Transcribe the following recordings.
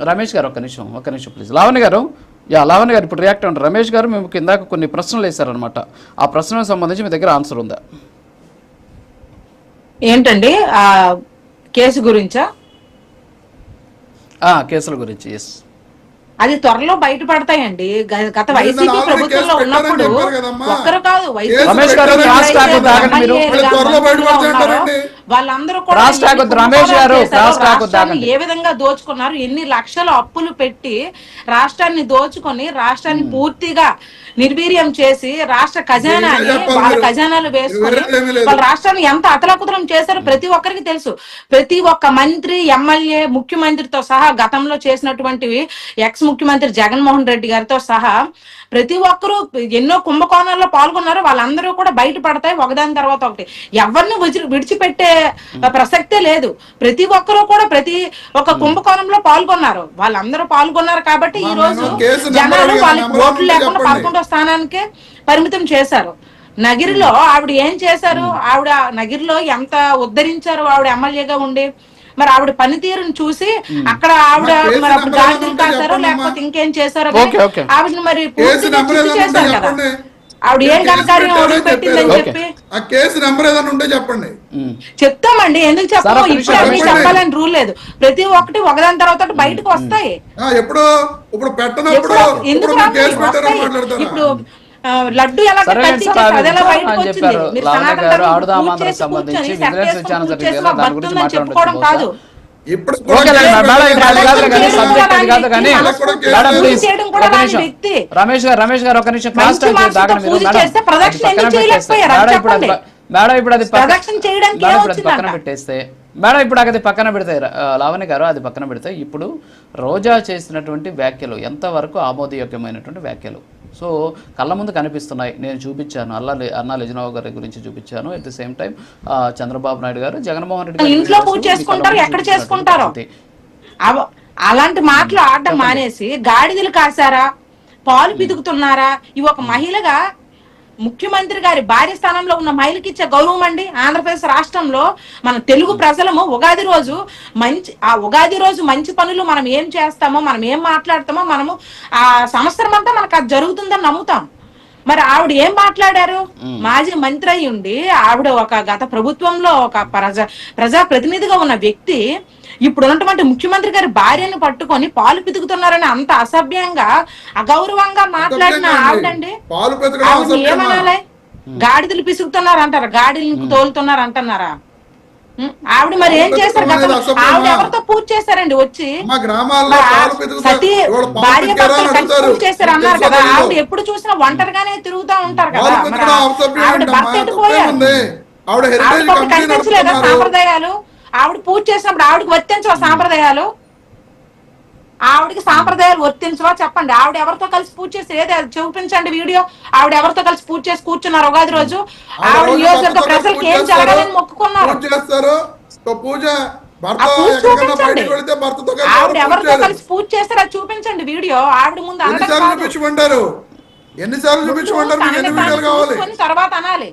రమేష్ గారు ఒక్క నిమిషం ప్లీజ్. లావణ్య గారు, లావణ్య గారు ఇప్పుడు రియాక్ట్ అవ్వండి. రమేష్ గారు మేము కిందాక కొన్ని ప్రశ్నలు వేశారనమాట, ఆ ప్రశ్నలకు సంబంధించి మీ దగ్గర ఆన్సర్ ఉందా? ఏంటండి ఆ కేసు గురించా? కేసుల గురించి. ఎస్, అది త్వరలో బయటపడతాయండి. గత వైసీపీ ప్రభుత్వంలో ఉన్నప్పుడు ఒక్కరు కాదు, వాళ్ళందరూ కూడా ఏ విధంగా దోచుకున్నారు, ఎన్ని లక్షల అప్పులు పెట్టి రాష్ట్రాన్ని దోచుకొని రాష్ట్రాన్ని పూర్తిగా నిర్వీర్యం చేసి రాష్ట్ర ఖజానాని వాళ్ళ ఖజానాలు వేసుకొని వాళ్ళ రాష్ట్రాన్ని ఎంత అతలకుతలం చేశారో ప్రతి ఒక్కరికి తెలుసు. ప్రతి ఒక్క మంత్రి, ఎమ్మెల్యే, ముఖ్యమంత్రితో సహా గతంలో చేసినటువంటివి ఎక్స్ ముఖ్యమంత్రి జగన్మోహన్ రెడ్డి గారితో సహా ప్రతి ఒక్కరూ ఎన్నో కుంభకోణాల్లో పాల్గొన్నారు. వాళ్ళందరూ కూడా బయటపడతాయి ఒకదాని తర్వాత ఒకటి. ఎవరిని విడిచిపెట్టే ప్రసక్తే లేదు. ప్రతి ఒక్కరూ కూడా ప్రతి ఒక్క కుంభకోణంలో పాల్గొన్నారు. వాళ్ళందరూ పాల్గొన్నారు కాబట్టి ఈ రోజు జనాలు వాళ్ళకి ఓట్లు లేకుండా 11వ స్థానానికే పరిమితం చేశారు. నగిరిలో ఆవిడ ఏం చేశారు? ఆవిడ నగిరిలో ఎంత ఉద్ధరించారు ఆవిడ ఎమ్మెల్యేగా ఉండి. మరి ఆవిడ పనితీరుని చూసి అక్కడ ఆవిడ మరి అప్పుడు గాజులు కాశారో లేకపోతే ఇంకేం చేశారో ఆవిడని మరి పూర్తిగా చిత్తు చేశారు కదా. ఆవిడ ఏం ఘనకార్యం ఆవిడ పెట్టిందని చెప్పి చెప్పండి. చెప్తామండి, ఎందుకు చెప్పాము? ఇప్పుడు అన్ని చెప్పాలని రూల్ లేదు. ప్రతి ఒక్కటి ఒకదాని తర్వాత బయటకు వస్తాయి. ఇప్పుడు లడ్డు ఎలా చెప్పుకోవడం కాదు. రమేష్ గారు ఒక నిమిషం క్లాస్ టైం పక్కన పెట్టేస్తే మేడం, ఇప్పుడు అది పక్కన పెడితే లావణ్య గారు అది పక్కన పెడితే ఇప్పుడు రోజా చేసినటువంటి వ్యాఖ్యలు ఎంతవరకు ఆమోదయోగ్యమైనటువంటి వ్యాఖ్యలు? సో కళ్ళ ముందు కనిపిస్తున్నాయి. నేను చూపించాను, అన్నా లెజినోవా గారి గురించి చూపించాను. At the same time Chandrababu Naidu గారు, జగన్మోహన్ రెడ్డి ఇంట్లో పూజ చేసుకుంటారు, ఎక్కడ చేసుకుంటారో అలాంటి మాటలు ఆడడం మానేసి గాడిదలు కాసారా, పాలు పిదుగుతున్నారా? ఇవి ఒక మహిళగా ముఖ్యమంత్రి గారి భార్య స్థానంలో ఉన్న మహిళకి ఇచ్చే గౌరవం అండి. ఆంధ్రప్రదేశ్ రాష్ట్రంలో మన తెలుగు ప్రజలము ఉగాది రోజు మంచి పనులు మనం ఏం చేస్తామో, మనం ఏం మాట్లాడతామో, మనము ఆ సంవత్సరం అంతా మనకు అది జరుగుతుందని నమ్ముతాం. మరి ఆవిడ ఏం మాట్లాడారు? మాజీ మంత్రి అయి ఉండి ఆవిడ ఒక గత ప్రభుత్వంలో ఒక ప్రజా ప్రతినిధిగా ఉన్న వ్యక్తి ఇప్పుడు ఉన్నటువంటి ముఖ్యమంత్రి గారి భార్యను పట్టుకొని పాలు పితుకుతున్నారని అంత అసభ్యంగా, అగౌరవంగా మాట్లాడిన ఆవిడండి. ఏమనాలి? గాడిదలు పిసుకుతున్నారు అంటారా? గాడిదలు తోలుతున్నారు అంటున్నారా? ఆవిడ మరి ఏం చేశారు? ఆవిడ ఎవరితో పూజ చేశారండి? వచ్చి సతీ భార్య భర్తలు కలిసి పూజ చేశారు అన్నారు కదా. ఆవిడ ఎప్పుడు చూసినా ఒంటరిగానే తిరుగుతూ ఉంటారు కదా. ఆవిడ భర్త ఎట్టుపోయారు. ఆవిడకి కనిపించలేదా సాంప్రదాయాలు? ఆవిడ పూజ చేసినప్పుడు ఆవిడకి వర్తించవా సాంప్రదాయాలు? ఆవిడకి సాంప్రదాయాలు వర్తించవా చెప్పండి. ఆవిడ ఎవరితో కలిసి పూజ చేసి ఏది చూపించండి వీడియో. ఆవిడ ఎవరితో కలిసి పూజ చేసి కూర్చున్నారు ఉగాది రోజు? ఆవిడ నియోజకవర్గ ప్రజలకు ఏం జరగాలని మొక్కుకున్నారు? ఆవిడ ఎవరితో కలిసి పూజ చేస్తారో అది చూపించండి వీడియో. ఆవిడ ముందు తర్వాత అనాలి.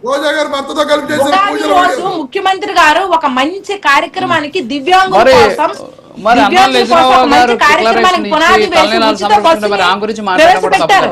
రోజు ముఖ్యమంత్రి గారు ఒక మంచి కార్యక్రమానికి దివ్యాంగుల కోసం కార్యక్రమానికి పునాది వేసి ప్రవేశపెట్టారు.